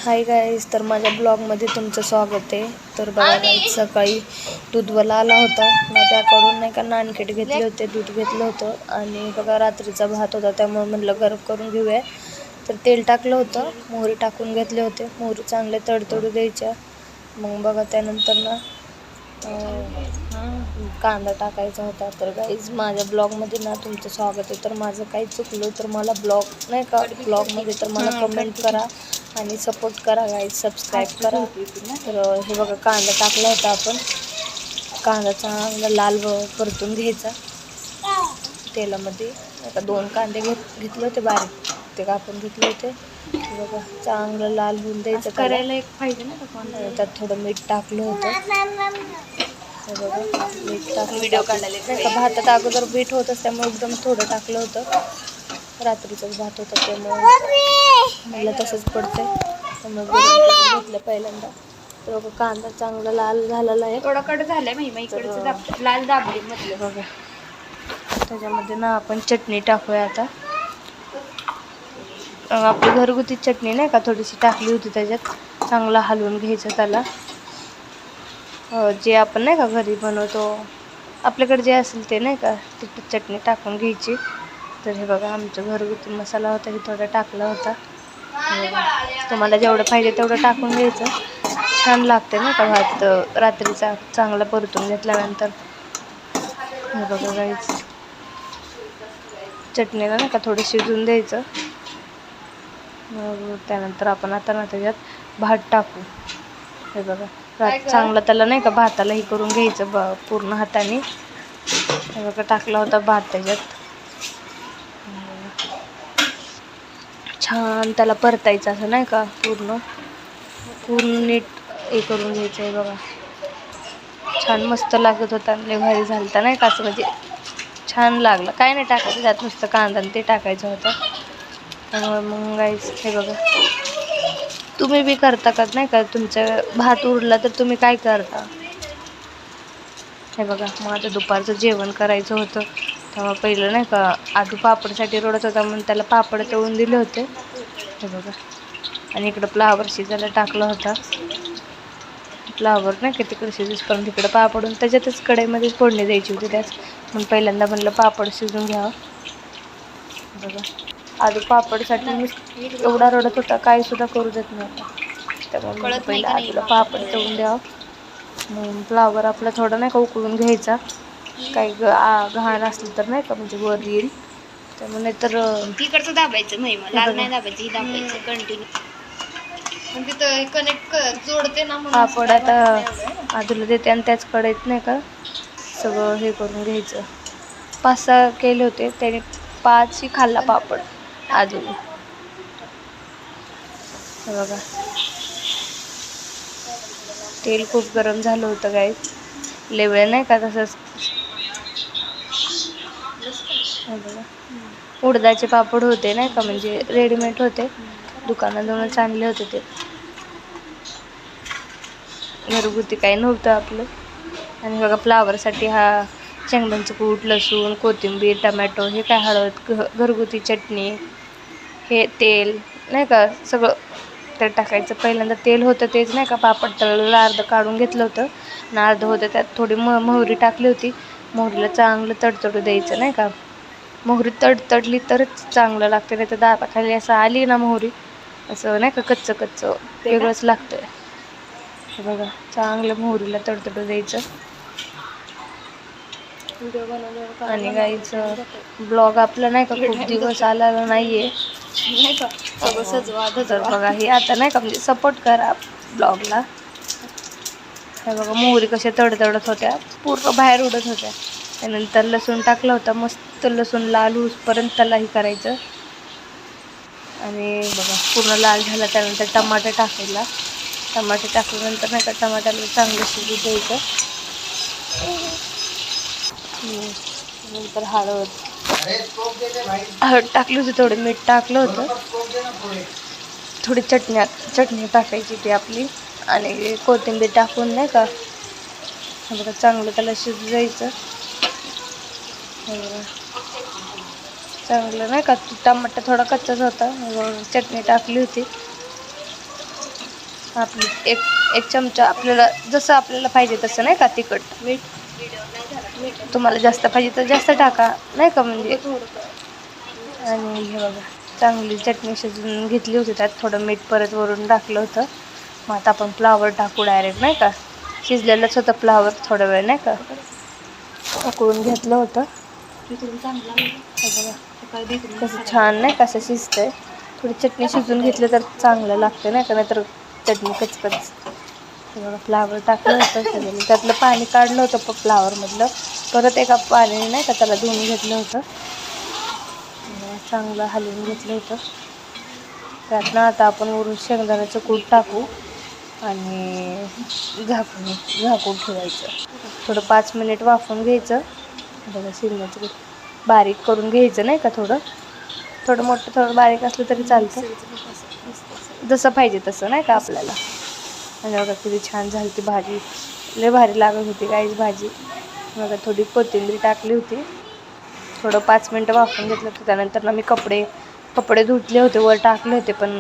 Hi guys, तर माझ्या ब्लॉगमध्ये तुमचं स्वागत आहे. तर बघा गाईज, सकाळी दूधवाला आला होता ना, त्याकडून नाही का नानकेट घेतले होते, दूध घेतलं होतं. आणि बघा रात्रीचा भात होता, त्यामुळे म्हणलं गरम करून घेऊया. तर तेल टाकलं होतं, मोहरी टाकून घेतले होते. मोहरी चांगले तडतडू द्यायच्या. मग बघा त्यानंतर ना कांदा टाकायचा होता. तर गाईज, माझ्या ब्लॉगमध्ये ना तुमचं स्वागत आहे. तर माझं काही चुकलं तर मला ब्लॉगमध्ये तर मला कमेंट करा आणि सपोर्ट करा गाईज, सबस्क्राईब करा. तर हे बघा, कांदा टाकला होता आपण. कांदा चांगला लाल परतून घ्यायचा तेलामध्ये. आता 2 कांदे घेतले होते बारीक, ते कापून घेतले होते. बघा चांगलं लाल होऊन द्यायचं करायला एक पाहिजे ना. त्यात थोडं मीठ टाकलं होतं. हे बघा, मीठ टाकलं. व्हिडिओ काढलेले नाही का, भातात अगोदर मीठ होतंच, त्यामुळे एकदम थोडं टाकलं होतं. रात्रीचंच भात होतं त्यामुळे मला तसंच पडतंय, त्यामुळे गरम घेतलं पहिल्यांदा. तर बघा कांदा चांगला लाल झालेला आहे. थोडा कट झालाय इकडचं लाल दाबले म्हटलं. बघा त्याच्यामध्ये ना आपण चटणी टाकूया आता. आपली घरगुती चटणी नाही का, थोडीशी टाकली होती त्याच्यात. चांगला हलवून घ्यायचं त्याला. जे आपण नाही का घरी बनवतो, आपल्याकडे जे असेल ते नाही का, ती चटणी टाकून घ्यायची. तर हे बघा, आमचा घरगुती मसाला होता, हे थोडा टाकला होता. तुम्हाला जेवढं पाहिजे तेवढं टाकून घ्यायचं. छान लागते ना का भात रात्रीचा चांगला परतून घेतल्यानंतर. हे बघा गाईज, चटणीला नाही का थोडं शिजून द्यायचं. मग त्यानंतर आपण आता ना त्याच्यात भात टाकू. हे बघा, चांगलं त्याला नाही का भाताला हे करून घ्यायचं पूर्ण हाताने. हे बघा, टाकला होता भात त्याच्यात. छान त्याला परतायचं असं नाही का, पूर्ण नीट हे करून घ्यायचं. आहे बघा, छान मस्त लागत होता, लय भारी झालता नाही का, असं म्हणजे छान लागलं. काय नाही टाकायचं त्यात, नुसतं कांदा आणि ते टाकायचं होतं. त्यामुळे मग गाईस, हे बघा, तुम्ही बी करता का नाही का, तुमचं भात उरला तर तुम्ही काय करता. हे बघा, माझं दुपारचं जेवण करायचं होतं, तेव्हा पहिलं नाही का आधी पापडसाठी रडत होता, म्हणून त्याला पापड तळून दिले होते. हे बघा, आणि इकडं फ्लावर शिजायला टाकला होता. फ्लावर नाही का तिकडे शिजूसपर्यंत तिकडं पापडून त्याच्यातच कढईमध्येच फोडणी द्यायची होती त्याच, म्हणून पहिल्यांदा म्हणलं पापड शिजून घ्यावं. बघा, आधी पापडसाठी मी एवढा रडत होता, काही सुद्धा करू देत नव्हता. त्यामुळे पहिलं आधीला पापड तळून द्यावं. मग फ्लावर आपला थोडा नाही का उकळून घ्यायचा, काही घाण असलं तर नाही का, म्हणजे वर येईल. त्यामुळे नाहीतर तिकडचं दाबायचं, लाल नाही दाबायचं, ही दाबायचं कंटिन्यू, म्हणजे ते कनेक्ट जोडते ना. पापड आता आधीला देते आणि त्याच कढईत नाही का सगळं हे करून घ्यायचं. 5-6 केले होते, त्याने 5ही खाल्ला पापड अजून. हे बघा, तेल खूप गरम झालं होतं गाईस, लय वेळ नाही का तसंच. हे बघा, उडदाचे पापड होते नाही का, म्हणजे रेडीमेड होते, दुकानातूनच आणले होते ते, घरगुती काही नव्हतं आपलं. आणि बघा, फ्लावरसाठी हा शेंगदाण्याचं कूट, लसूण, कोथिंबीर, टमॅटो, हे काय हळद, घरगुती चटणी, हे तेल नाही का सगळं त्यात टाकायचं. पहिल्यांदा तेल होतं तेच नाही का पापड तळलेलं अर्ध काढून घेतलं होतं, आणि अर्ध होतं त्यात थोडी मोहरी टाकली होती. मोहरीला चांगलं तडतडू द्यायचं नाही का, मोहरी तडतडली तरच चांगलं लागते, नाही तर दाताखाली असं आली ना मोहरी, असं नाही का कच्चं वेगळंच लागतं. हे बघा, चांगलं मोहरीला तडतडू द्यायचं. आणि गाईच ब्लॉग आपला नाही का खूप दिवस आलेला नाहीये नाही का, तर बघा हे आता नाही का, म्हणजे सपोर्ट करा ब्लॉगला. हे बघा, मोहरी कशा तडतडत होत्या, पूर्ण बाहेर उडत होत्या. त्यानंतर लसूण टाकला होता, मस्त लसूण लाल होईपर्यंत त्यालाही करायचं. आणि बघा, पूर्ण लाल झाला. त्यानंतर टमाटर टाकायला, टमाटे टाकल्यानंतर नाही का टमाट्याला चांगलं शिजू द्यायचं. नंतर हळद टाकली होती, थोडं मीठ टाकलं होतं, थोडी चटणी टाकायची ती आपली, आणि कोथिंबीर टाकून नाही का बघा चांगलं त्याला शिजू द्यायचं. चांगलं नाही का, टमाटा थोडा कच्चाच होता, चटणी टाकली होती. आपली एक चमचा, आपल्याला जसं आपल्याला पाहिजे तसं नाही का तिखट. मीठ तुम्हाला जास्त पाहिजे तर जास्त टाका नाही का म्हणजे. आणि हे बघा चांगली चटणी शिजवून घेतली होती, त्यात थोडं मीठ परत वरून टाकलं होतं. मग आता आपण फ्लावर टाकू डायरेक्ट नाही का. शिजलेलंच होतं फ्लावर, थोडा वेळ नाही का उकळून घेतलं होतं. हे बघा कसं छान नाही कसं शिजतंय. थोडी चटणी शिजवून घेतली तर चांगलं लागतं नाही का, नाहीतर चटणी कचकच. हे बघा फ्लावर टाकलं होतं, त्यातलं पाणी काढलं होतं फ्लावरमधलं. परत एका पाण्याने नाही का त्याला धुवून घेतलं होतं. चांगलं हलवून घेतलं होतं. त्यातनं आता आपण वरून शेंगदाण्याचं कूट टाकू आणि झाकून ठेवायचं. थोडं 5 मिनिट वाफवून घ्यायचं. बघा शेंगदाण्याचं कूट बारीक करून घ्यायचं नाही का, थोडं मोठं थोडं बारीक असलं तरी चालतं, जसं पाहिजे तसं नाही का आपल्याला. आणि बघा किती छान झाली ती भाजी, लय भारी लागत होती काहीच भाजी. बघा थोडी कोथिंबीर टाकली होती. थोडं 5 मिनटं वाफवून घेतलं होतं. त्यानंतर ना मी कपडे धुतले होते, वर टाकले होते. पण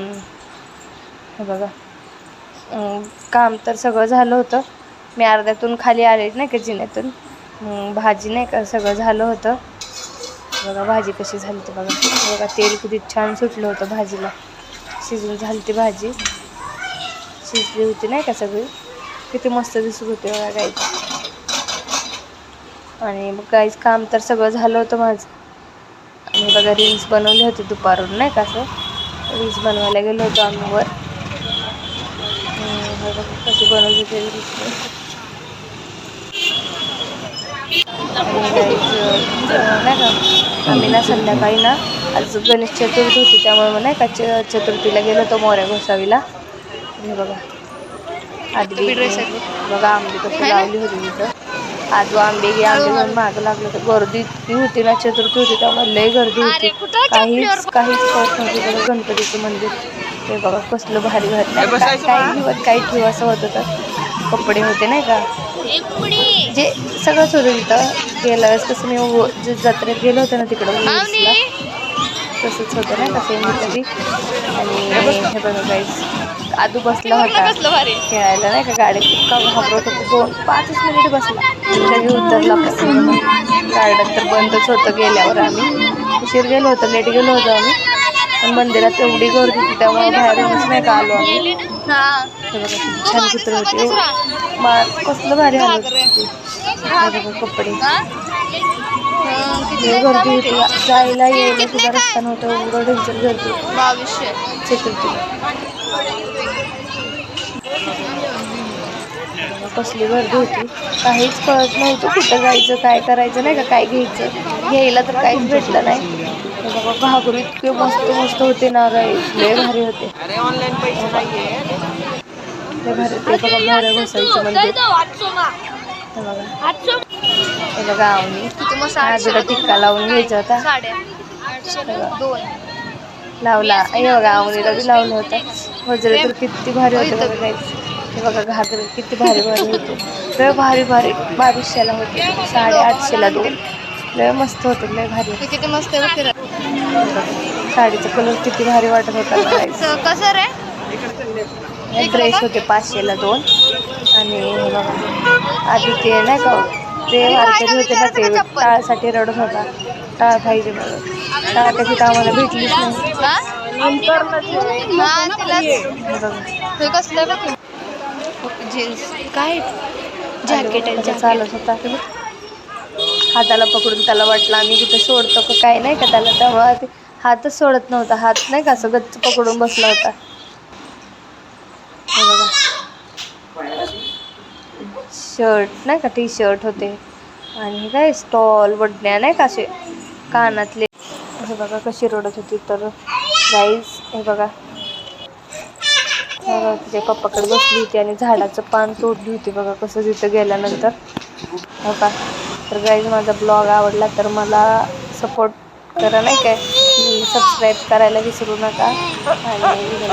हे बघा काम तर सगळं झालं होतं. मी अर्ध्यातून खाली आले नाही का जिन्यातून. भाजी नाही का सगळं झालं होतं. बघा भाजी कशी झाली ती बघा तेल किती छान सुटलं होतं भाजीला. शिजून झाली ती भाजी, शिजली होती नाही का सगळी. किती मस्त दिसत होते बघा गाईच. आणि मग गाईच काम तर सगळं झालं होतं माझं. आणि बघा रील्स बनवली होती दुपारून नाही का, असं रील्स बनवायला गेलो होतो आम्ही वर. बघा कशी बनवली होती रील्स. आणि गाईच नाही का आम्ही ना संध्याकाळी ना, आज गणेश चतुर्थी होती त्यामुळे मग नाही का चतुर्थीला गेलो होतो मोऱ्या गोसावीला. हे बघा आधी बघा आंबे कशी लावली होती तिथं. आजू आंबे घेऊन मागं लागलं तर गर्दी इतकी होती ना, चतुर्थी होती त्यामुळे लय गर्दी होती. काहीच कळत नव्हती. बघा गणपतीचं मंदिर ते बघा कसलं भारी काही ठेव असं होतं. तर कपडे होते नाही का, जे सगळंच होतं तिथं. गेल्या वेळेस कसं मी जत्रेत गेलो होते ना तिकडं उरुसला, तसंच होतं नाही का सेम होतं ती. आणि हे बघा गाईस आदू बसला होता खेळायला नाही का गाडीत. इतका घाबरत होता, 5 मिनिट बसला लगे उतरला. गार्डन तर बंदच होतं गेल्यावर. आम्ही उशीर गेलो होतो, लेट गेलो होतो आम्ही. पण मंदिरात एवढी गर्दी होती त्यामुळे बाहेरूनच नाही का आलो आम्ही. हे बघा किती छान चित्र होते. कसलं भारी आलं होते. बघा कपडे गर्दी होती, जायला यायला सुद्धा रस्ता नव्हता, एवढं डेंजर गर्दी चतुर्थीला. कसली गर्दी होती, काहीच कळत नव्हतं कुठं जायचं काय करायचं नाही का, काय घ्यायला तर काहीच भेटलं नाही. बघा घागरू इतके मस्त होते ना गाईस, लय भारी होते. लय भारी होते. बघा मोऱ्या गोसावीचं मंदिर. हे बघा आवनी आजूला टिक्का लावून घ्यायचा होता, लावला. हे बघा आवनीला बी लावलं होतं. वजरे तर किती भारी होते बघा गाईस. हे बघा घागरे किती भारी होते. लय भारी 2200ला होते, 850ला 2. लय मस्त होते, लय भारी होते. किती मस्त आहे. साडीचा कलर किती भारी वाटत होता गाईस. कसं रे ड्रेस होते 500ला 2. आणि हे बघा आधी ते नाही का ते वारकरी होते ना, ते टाळसाठी रडत होता. टाळ पाहिजे म्हणून. टाळ कशी तर आम्हाला भेटलीच नाही. जीन्स काय जॅकेट चालत होता, हाताला पकडून त्याला वाटलं आम्ही कुठे सोडतो का काय नाही का त्याला, त्यामुळे ते हातच सोडत नव्हता. हात नाही का असं गच्च पकडून बसला होता. हे बघा शर्ट नाही का, टी शर्ट होते. आणि काय स्टॉल वडण्या नाही का असे कानातले. हे बघा कशी रडत होती तर गाईस. हे बघा तिच्या पप्पाकडे बसली होती आणि झाडाचं पान तोडली होती. बघा कसं तिथं गेल्यानंतर. हो का, तर गाईज माझा ब्लॉग आवडला तर मला सपोर्ट करा नाही काय, सबस्क्राईब करायला विसरू नका. आणि